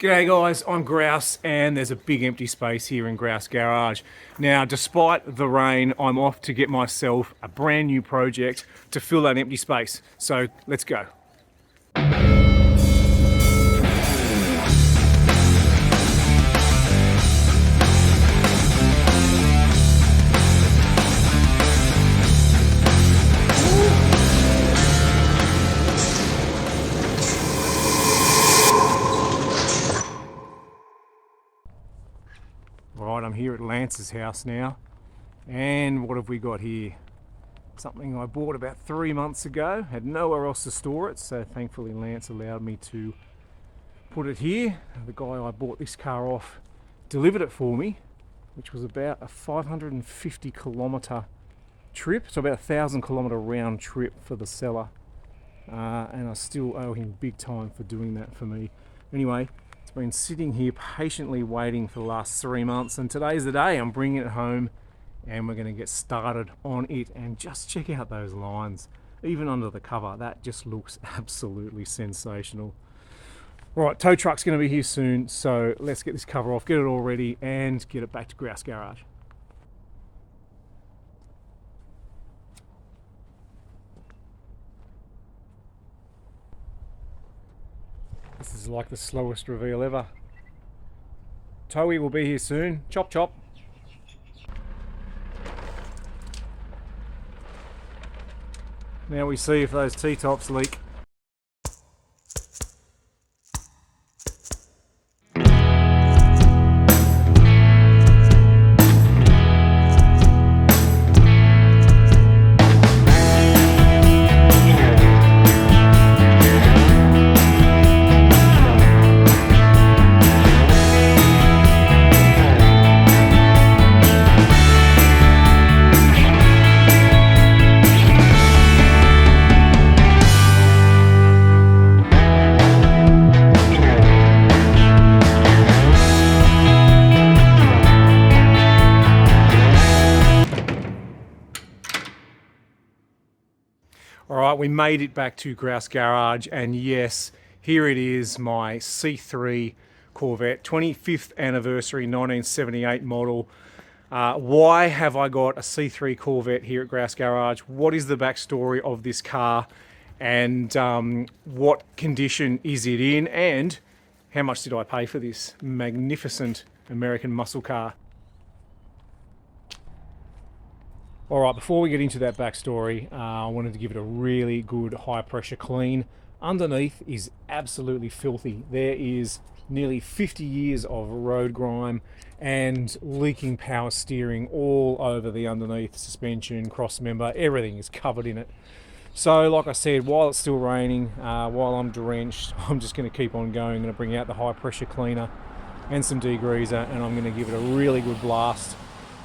G'day guys, I'm Grouse and there's a big empty space here in Grouse Garage. Now, despite the rain, I'm off to get myself a brand new project to fill that empty space. So let's go. Right, I'm here at Lance's house now, and what have we got here? Something I bought about 3 months ago, had nowhere else to store it, so thankfully Lance allowed me to put it here. The guy I bought this car off delivered it for me, which was about a 550 kilometre trip, so about a 1,000 kilometre round trip for the seller, and I still owe him big time for doing that for me. Anyway, it's been sitting here patiently waiting for the last 3 months, and today's the day. I'm bringing it home and we're going to get started on it. And just check out those lines, even under the cover, that just looks absolutely sensational. Right, tow truck's going to be here soon, so let's get this cover off, get it all ready and get it back to Grouse Garage. This is like the slowest reveal ever. Towie will be here soon. Chop chop. Now we see if those T-tops leak. Alright, we made it back to Grouse Garage, and yes, here it is, my C3 Corvette, 25th anniversary, 1978 model. Why have I got a C3 Corvette here at Grouse Garage? What is the backstory of this car, and what condition is it in, and how much did I pay for this magnificent American muscle car? Alright, before we get into that backstory, I wanted to give it a really good high pressure clean. Underneath is absolutely filthy. There is nearly 50 years of road grime and leaking power steering all over the underneath, suspension, cross member, everything is covered in it. So like I said, while it's still raining, while I'm drenched, I'm just going to keep on going. I'm going to bring out the high pressure cleaner and some degreaser, and I'm going to give it a really good blast.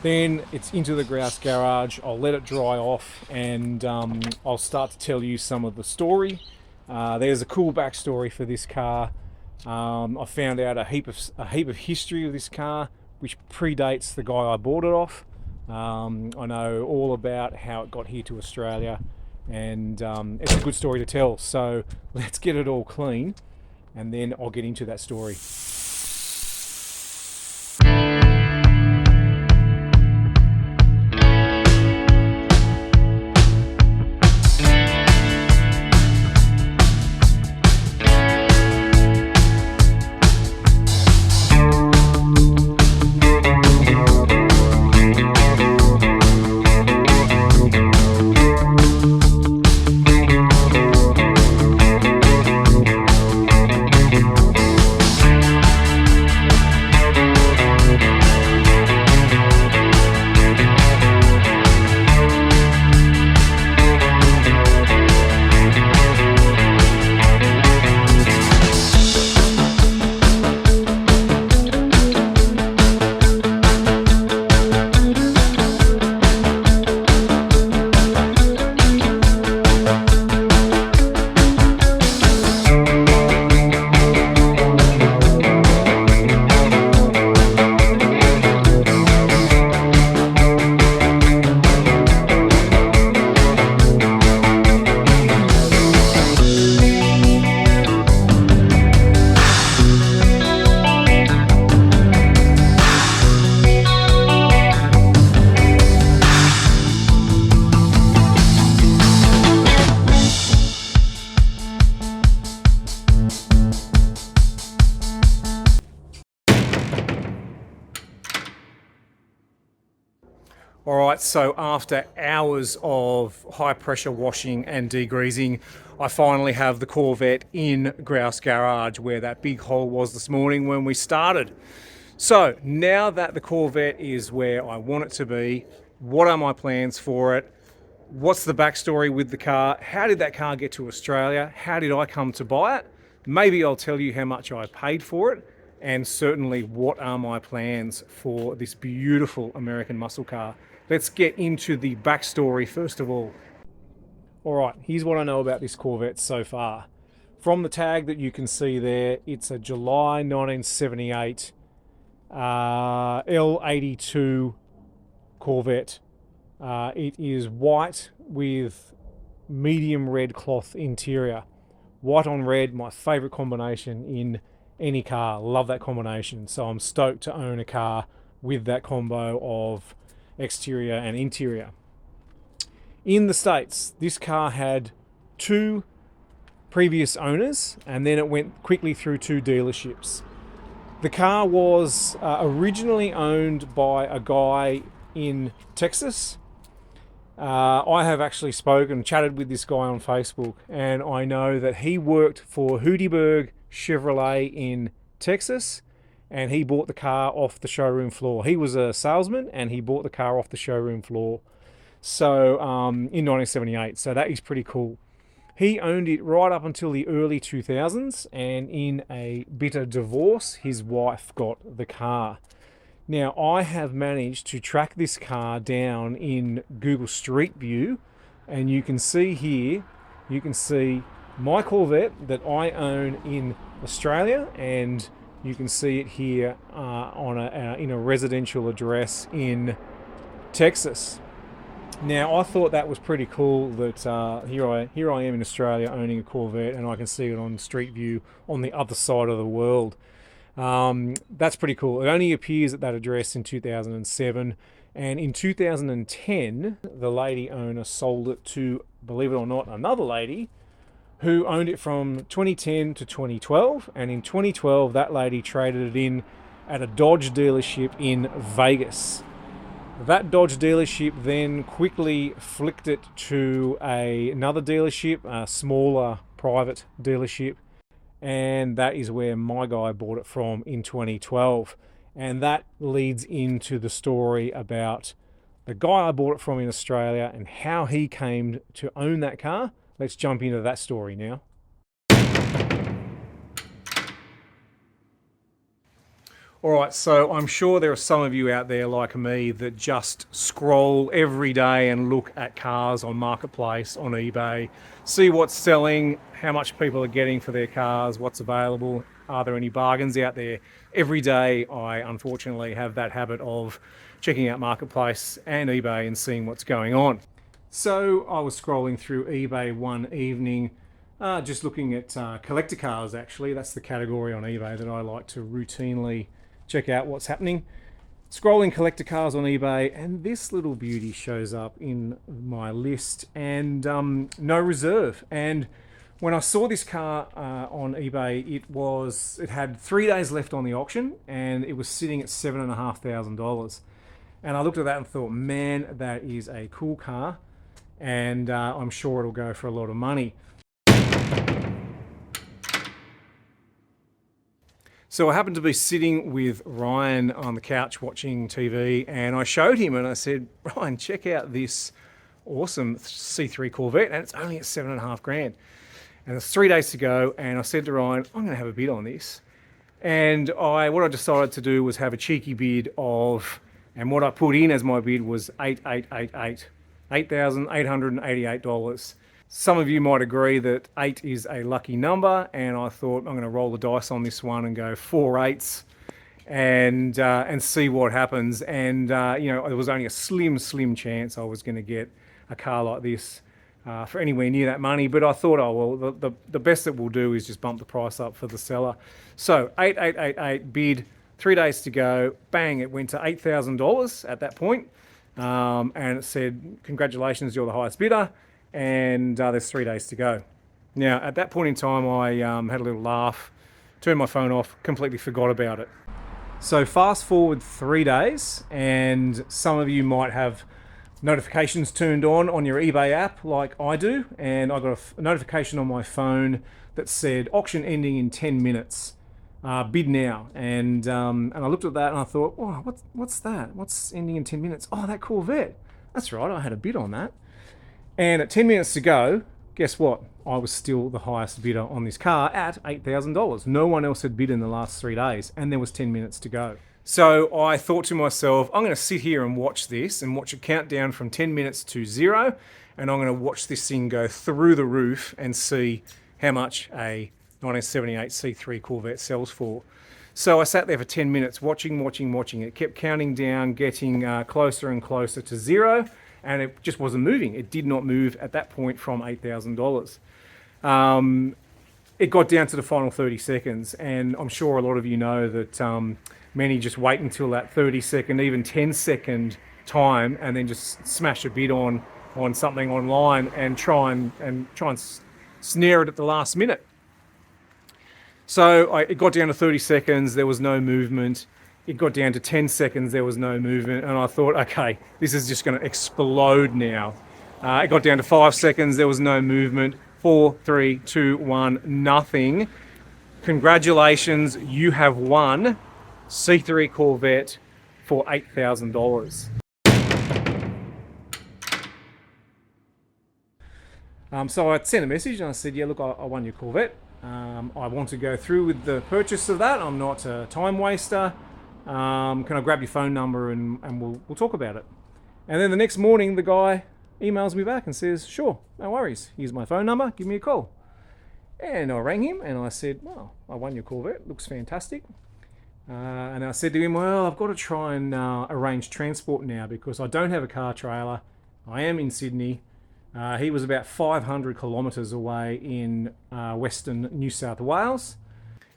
Then it's into the Grouse Garage. I'll let it dry off, and I'll start to tell you some of the story. There's a cool backstory for this car. I found out a heap of history of this car, which predates the guy I bought it off. I know all about how it got here to Australia, and it's a good story to tell. So let's get it all clean, and then I'll get into that story. All right, so after hours of high pressure washing and degreasing, I finally have the Corvette in Grouse Garage, where that big hole was this morning when we started. So now that the Corvette is where I want it to be, what are my plans for it? What's the backstory with the car? How did that car get to Australia? How did I come to buy it? Maybe I'll tell you how much I paid for it, and certainly what are my plans for this beautiful American muscle car. Let's get into the backstory first of all. All right, here's what I know about this Corvette so far. From the tag that you can see there, it's a July 1978 L82 Corvette. It is white with medium red cloth interior. White on red, my favorite combination in any car. Love that combination. So I'm stoked to own a car with that combo of exterior and interior. In the States, this car had 2 previous owners, and then it went quickly through 2 dealerships. The car was originally owned by a guy in Texas. I have actually chatted with this guy on Facebook, and I know that he worked for Hoodyberg Chevrolet in Texas, and he bought the car off the showroom floor. He was a salesman, and he bought the car off the showroom floor. So in 1978, so that is pretty cool. He owned it right up until the early 2000s, and in a bitter divorce, his wife got the car. Now, I have managed to track this car down in Google Street View, and you can see here, you can see my Corvette that I own in Australia, and you can see it here in a residential address in Texas. Now, I thought that was pretty cool that here I am in Australia owning a Corvette, and I can see it on Street View on the other side of the world. That's pretty cool. It only appears at that address in 2007, and in 2010 the lady owner sold it to, believe it or not, another lady who owned it from 2010 to 2012, and in 2012 that lady traded it in at a Dodge dealership in Vegas. That Dodge dealership then quickly flicked it to another dealership, a smaller private dealership, and that is where my guy bought it from in 2012. And that leads into the story about the guy I bought it from in Australia and how he came to own that car. Let's jump into that story now. All right, so I'm sure there are some of you out there like me that just scroll every day and look at cars on Marketplace, on eBay, see what's selling, how much people are getting for their cars, what's available, are there any bargains out there. Every day I unfortunately have that habit of checking out Marketplace and eBay and seeing what's going on. So I was scrolling through eBay one evening, just looking at collector cars actually. That's the category on eBay that I like to routinely check out what's happening. Scrolling collector cars on eBay, and this little beauty shows up in my list, and no reserve. And when I saw this car on eBay, it had 3 days left on the auction, and it was sitting at $7,500. And I looked at that and thought, man, that is a cool car, and I'm sure it'll go for a lot of money. So I happened to be sitting with Ryan on the couch watching TV, and I showed him and I said, Ryan, check out this awesome C3 Corvette, and it's only at $7,500. And there's 3 days to go, and I said to Ryan, I'm going to have a bid on this. And what I decided to do was have a cheeky bid of, and what I put in as my bid was $8,888. Some of you might agree that 8 is a lucky number, and I thought I'm going to roll the dice on this one and go 4 8s and see what happens. And there was only a slim chance I was going to get a car like this for anywhere near that money. But I thought, oh well, the best that we'll do is just bump the price up for the seller. So 8888 bid, 3 days to go. Bang! It went to $8,000 at that point, and it said, "Congratulations, you're the highest bidder." And there's 3 days to go. Now, at that point in time, I had a little laugh, turned my phone off, completely forgot about it. So fast forward 3 days, and some of you might have notifications turned on your eBay app like I do, and I got a notification on my phone that said auction ending in 10 minutes. Bid now. And I looked at that and I thought, oh, what's that? What's ending in 10 minutes? Oh, that Corvette. That's right, I had a bid on that. And at 10 minutes to go, guess what? I was still the highest bidder on this car at $8,000. No one else had bid in the last 3 days, and there was 10 minutes to go. So I thought to myself, I'm going to sit here and watch this and watch it count down from 10 minutes to 0, and I'm going to watch this thing go through the roof and see how much a 1978 C3 Corvette sells for. So I sat there for 10 minutes watching. It kept counting down, getting closer and closer to 0, and it just wasn't moving. It did not move at that point from $8,000. It got down to the final 30 seconds, and I'm sure a lot of you know that many just wait until that 30-second, even 10-second time, and then just smash a bid on something online and try and snare it at the last minute. So it got down to 30 seconds, there was no movement. It got down to 10 seconds, there was no movement, and I thought, okay, this is just going to explode now. It got down to 5 seconds, there was no movement. 4, 3, 2, 1, nothing. Congratulations, you have won C3 Corvette for $8,000. So I sent a message and I said, yeah, look, I won your Corvette. I want to go through with the purchase of that. I'm not a time waster. Can I grab your phone number and we'll talk about it? And then the next morning, the guy emails me back and says, sure, no worries. Here's my phone number. Give me a call. And I rang him and I said, well, I won your Corvette. Looks fantastic. And I said to him, well, I've got to try and arrange transport now because I don't have a car trailer. I am in Sydney. He was about 500 kilometres away in western New South Wales.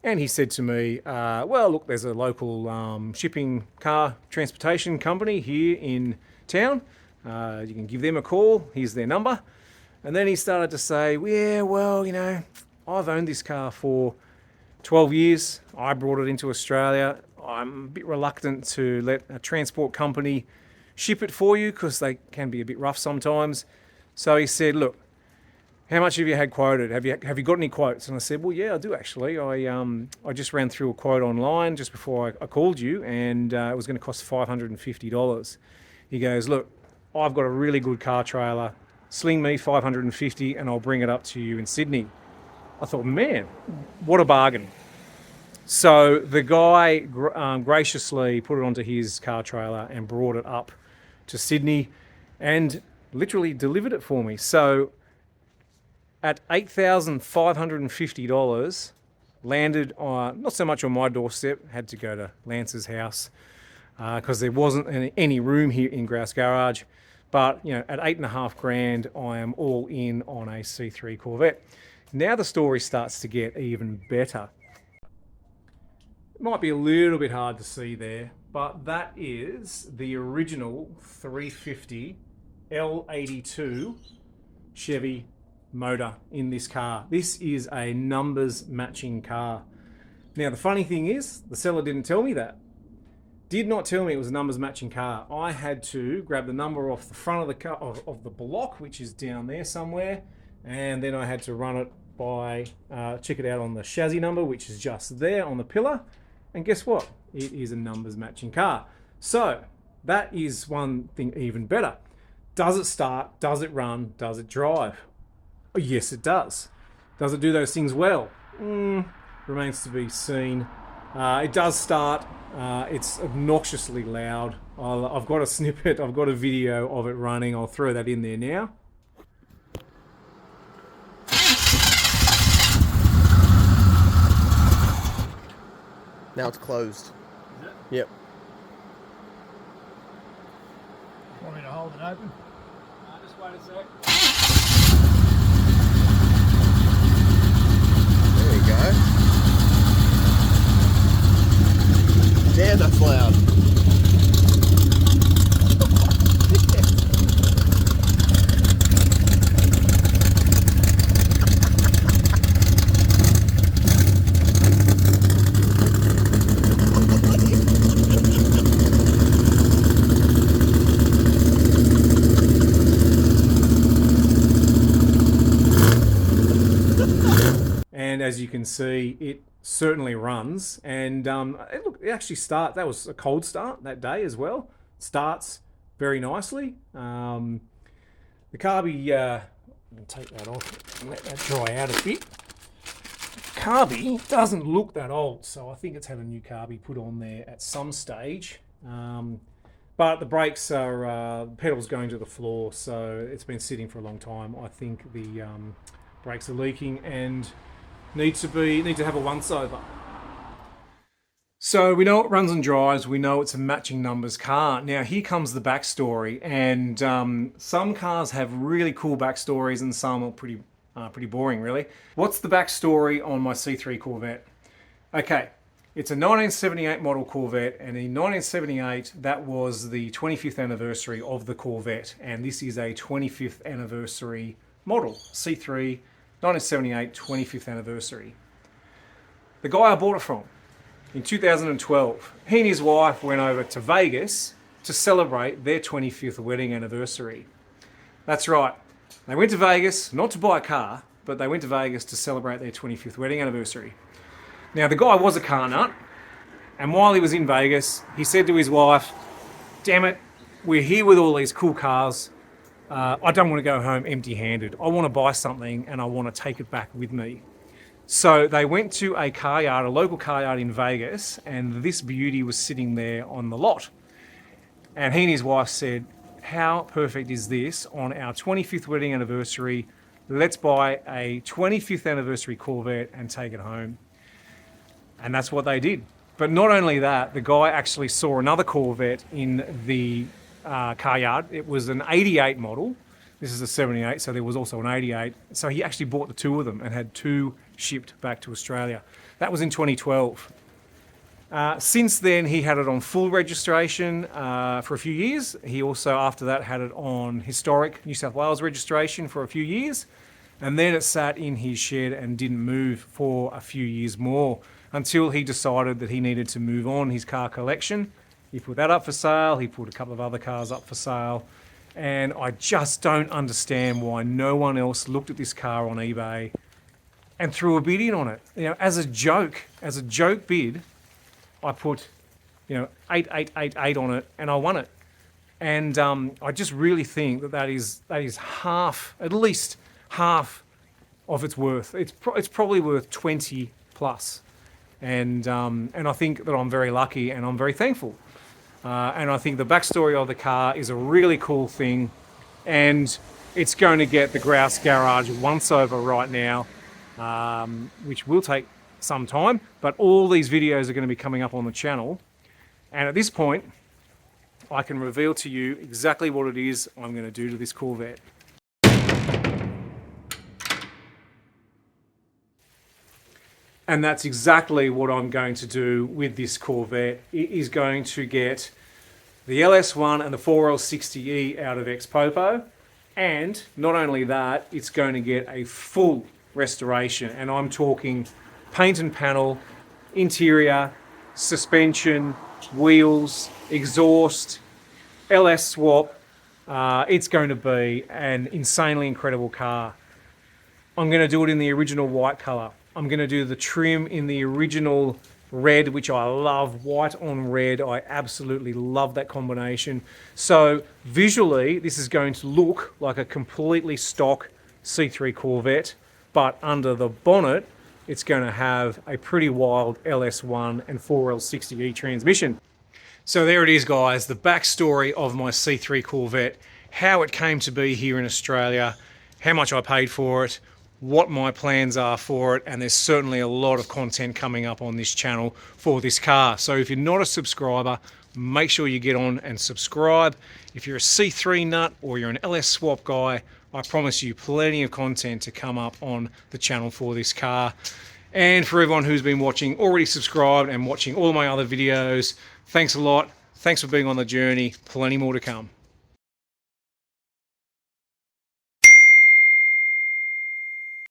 And he said to me, well, look, there's a local shipping car transportation company here in town. You can give them a call. Here's their number. And then he started to say, yeah, well, you know, I've owned this car for 12 years. I brought it into Australia. I'm a bit reluctant to let a transport company ship it for you because they can be a bit rough sometimes. So he said, look, how much have you had quoted? Have you got any quotes? And I said, well, yeah, I do actually. I just ran through a quote online just before I called you, and it was going to cost $550. He goes, look, I've got a really good car trailer. Sling me $550 and I'll bring it up to you in Sydney. I thought, man, what a bargain. So the guy graciously put it onto his car trailer and brought it up to Sydney and literally delivered it for me. So at $8,550, landed not so much on my doorstep, had to go to Lance's house because there wasn't any room here in Grouse Garage. But you know, at $8,500, I am all in on a C3 Corvette. Now the story starts to get even better. It might be a little bit hard to see there, but that is the original 350 L82 Chevy motor in this car. This is a numbers matching car. Now the funny thing is, the seller didn't tell me that. Did not tell me it was a numbers matching car. I had to grab the number off the front of the car, of the block, which is down there somewhere, and then I had to run it by, check it out on the chassis number, which is just there on the pillar. And guess what? It is a numbers matching car. So that is one thing even better. Does it start? Does it run? Does it drive? Oh, yes, it does. Does it do those things well? Remains to be seen. It does start. It's obnoxiously loud. I've got a snippet, I've got a video of it running. I'll throw that in there now. Now it's closed. Is it? Yep. Want me to hold it open? Just wait a sec. There you go. Damn, that's loud. as you can see, it certainly runs. And it actually that was a cold start that day as well. Starts very nicely. The carby, take that off and let that dry out a bit. Carby doesn't look that old, so I think it's had a new carby put on there at some stage. But the brakes are pedals going to the floor, so it's been sitting for a long time. I think the brakes are leaking and need to have a once over. So we know it runs and drives. We know it's a matching numbers car. Now here comes the backstory, and some cars have really cool backstories, and some are pretty boring, really. What's the backstory on my C3 Corvette? Okay, it's a 1978 model Corvette, and in 1978 that was the 25th anniversary of the Corvette, and this is a 25th anniversary model, C3, 1978 25th anniversary. The guy I bought it from, in 2012, he and his wife went over to Vegas to celebrate their 25th wedding anniversary. That's right. They went to Vegas, not to buy a car, but they went to Vegas to celebrate their 25th wedding anniversary. Now, the guy was a car nut, and while he was in Vegas, he said to his wife, "Damn it, we're here with all these cool cars. I don't want to go home empty-handed. I want to buy something, and I want to take it back with me." So they went to a car yard, a local car yard in Vegas, and this beauty was sitting there on the lot. And he and his wife said, "How perfect is this on our 25th wedding anniversary? Let's buy a 25th anniversary Corvette and take it home." And that's what they did. But not only that, the guy actually saw another Corvette in the car yard. It was an 88 model. This is a 78, so there was also an 88. So he actually bought the two of them and had two shipped back to Australia. That was in 2012. Since then, he had it on full registration for a few years. He also, after that, had it on historic New South Wales registration for a few years. And then it sat in his shed and didn't move for a few years more until he decided that he needed to move on his car collection. He put that up for sale. He put a couple of other cars up for sale. And I just don't understand why no one else looked at this car on eBay and threw a bid in on it. You know, as a joke bid, I put, 8888 on it, and I won it. And I just really think that is half, at least half of its worth. It's probably worth 20 plus. And I think that I'm very lucky and I'm very thankful. And I think the backstory of the car is a really cool thing, and it's going to get the Grouse Garage once over right now, which will take some time, but all these videos are going to be coming up on the channel. And at this point, I can reveal to you exactly what it is I'm going to do to this Corvette. And that's exactly what I'm going to do with this Corvette. It is going to get the LS1 and the 4L60E out of ex-popo. And not only that, it's going to get a full restoration. And I'm talking paint and panel, interior, suspension, wheels, exhaust, LS swap. It's going to be an insanely incredible car. I'm going to do it in the original white color. I'm going to do the trim in the original red, which I love. White on red, I absolutely love that combination. So visually, this is going to look like a completely stock C3 Corvette, but under the bonnet, it's going to have a pretty wild LS1 and 4L60E transmission. So there it is, guys, the backstory of my C3 Corvette, how it came to be here in Australia, how much I paid for it, what my plans are for it, and there's certainly a lot of content coming up on this channel for this car. So if you're not a subscriber, make sure you get on and subscribe. If you're a C3 nut or you're an LS swap guy, I promise you plenty of content to come up on the channel for this car. And for everyone who's been watching, already subscribed and watching all my other videos, thanks a lot. Thanks for being on the journey. Plenty more to come.